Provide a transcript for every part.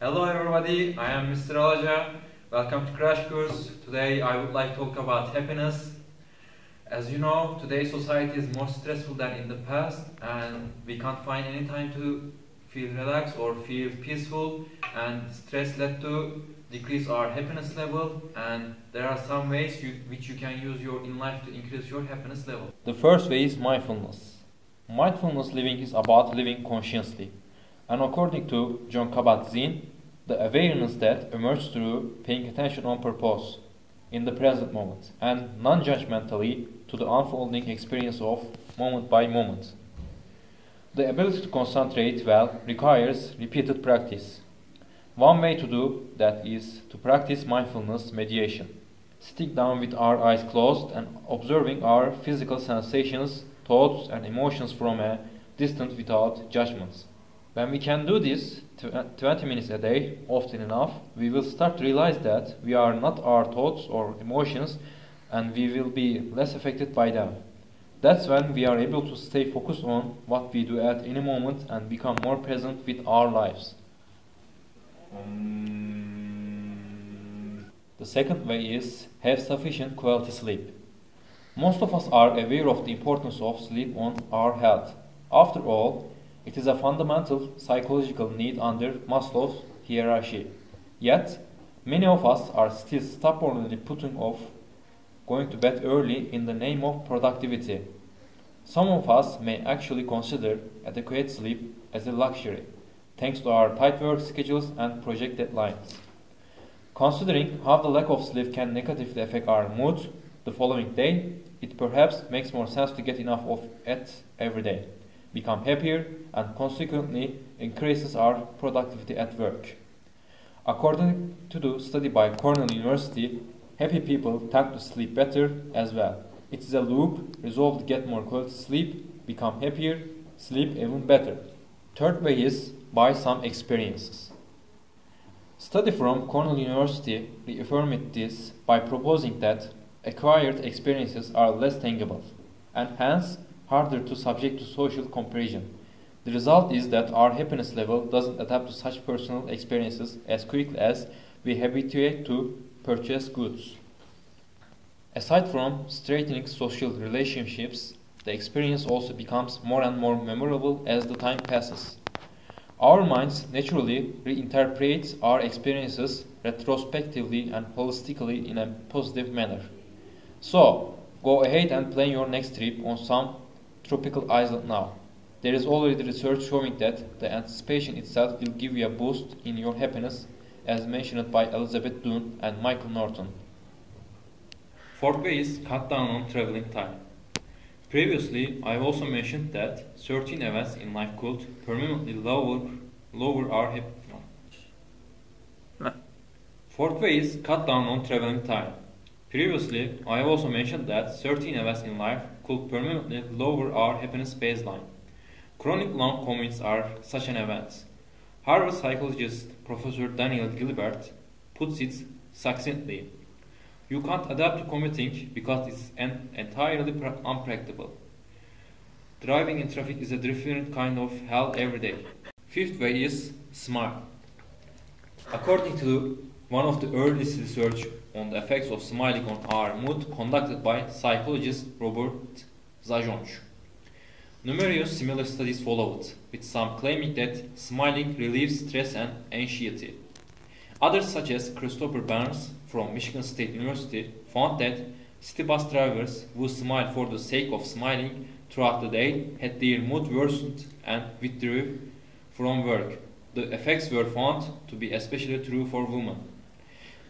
Hello everybody, I am Mr. Alaja. Welcome to Crash Course. Today I would like to talk about happiness. As you know, today's society is more stressful than in the past and we can't find any time to feel relaxed or feel peaceful, and stress led to decrease our happiness level, and there are some ways which you can use in life to increase your happiness level. The first way is mindfulness. Mindfulness living is about living consciously. And according to Jon Kabat-Zinn, the awareness that emerges through paying attention on purpose, in the present moment, and non-judgmentally to the unfolding experience of moment by moment. The ability to concentrate well requires repeated practice. One way to do that is to practice mindfulness meditation. Sitting down with our eyes closed and observing our physical sensations, thoughts, and emotions from a distance without judgments. When we can do this 20 minutes a day, often enough, we will start to realize that we are not our thoughts or emotions, and we will be less affected by them. That's when we are able to stay focused on what we do at any moment and become more present with our lives. The second way is have sufficient quality sleep. Most of us are aware of the importance of sleep on our health. After all, it is a fundamental psychological need under Maslow's hierarchy. Yet, many of us are still stubbornly putting off going to bed early in the name of productivity. Some of us may actually consider adequate sleep as a luxury, thanks to our tight work schedules and project deadlines. Considering how the lack of sleep can negatively affect our mood the following day, it perhaps makes more sense to get enough of it every day, become happier, and consequently increases our productivity at work. According to the study by Cornell University, happy people tend to sleep better as well. It is a loop: resolve to get more quality sleep, become happier, sleep even better. Third way is buy some experiences. Study from Cornell University reaffirmed this by proposing that acquired experiences are less tangible and hence harder to subject to social comparison. The result is that our happiness level doesn't adapt to such personal experiences as quickly as we habituate to purchase goods. Aside from strengthening social relationships, the experience also becomes more and more memorable as the time passes. Our minds naturally reinterpret our experiences retrospectively and holistically in a positive manner. So, go ahead and plan your next trip on some tropical island now. There is already research showing that the anticipation itself will give you a boost in your happiness, as mentioned by Elizabeth Dunn and Michael Norton. Fourth way is cut down on traveling time. Previously, I also mentioned that certain events in life could permanently lower our happiness. Fourth way is cut down on traveling time. Previously, I also mentioned that certain events in life could permanently lower our happiness baseline. Chronic long commutes are such an event. Harvard psychologist Professor Daniel Gilbert puts it succinctly: you can't adapt to commuting because it's entirely unpractical. Driving in traffic is a different kind of hell every day. Fifth way is smile. According to one of the earliest research on the effects of smiling on our mood conducted by psychologist Robert Zajonc, numerous similar studies followed, with some claiming that smiling relieves stress and anxiety. Others, such as Christopher Barnes from Michigan State University, found that city bus drivers who smiled for the sake of smiling throughout the day had their mood worsened and withdrew from work. The effects were found to be especially true for women.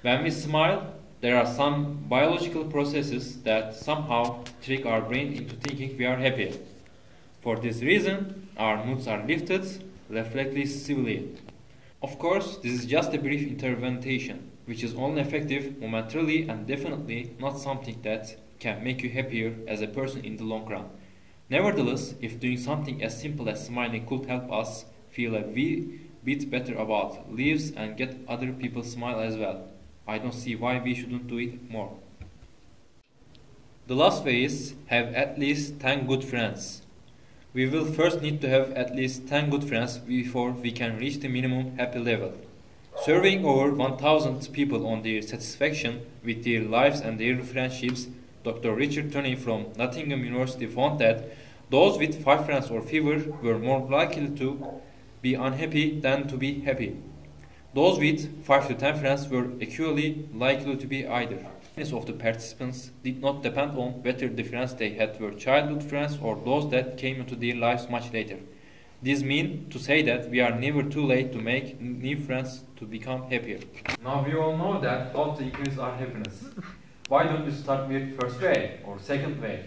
When we smile, there are some biological processes that somehow trick our brain into thinking we are happy. For this reason, our moods are lifted reflexively. Of course, this is just a brief intervention, which is only effective momentarily and definitely not something that can make you happier as a person in the long run. Nevertheless, if doing something as simple as smiling could help us feel a wee bit better about lives and get other people smile as well, I don't see why we shouldn't do it more. The last way is have at least 10 good friends. We will first need to have at least 10 good friends before we can reach the minimum happy level. Surveying over 1,000 people on their satisfaction with their lives and their friendships, Dr. Richard Turney from Nottingham University found that those with 5 friends or fewer were more likely to be unhappy than to be happy. Those with 5 to 10 friends were equally likely to be either. Happiness of the participants did not depend on whether the friends they had were childhood friends or those that came into their lives much later. This means to say that we are never too late to make new friends to become happier. Now we all know that how to increase our happiness. Why don't you start with first way or second way?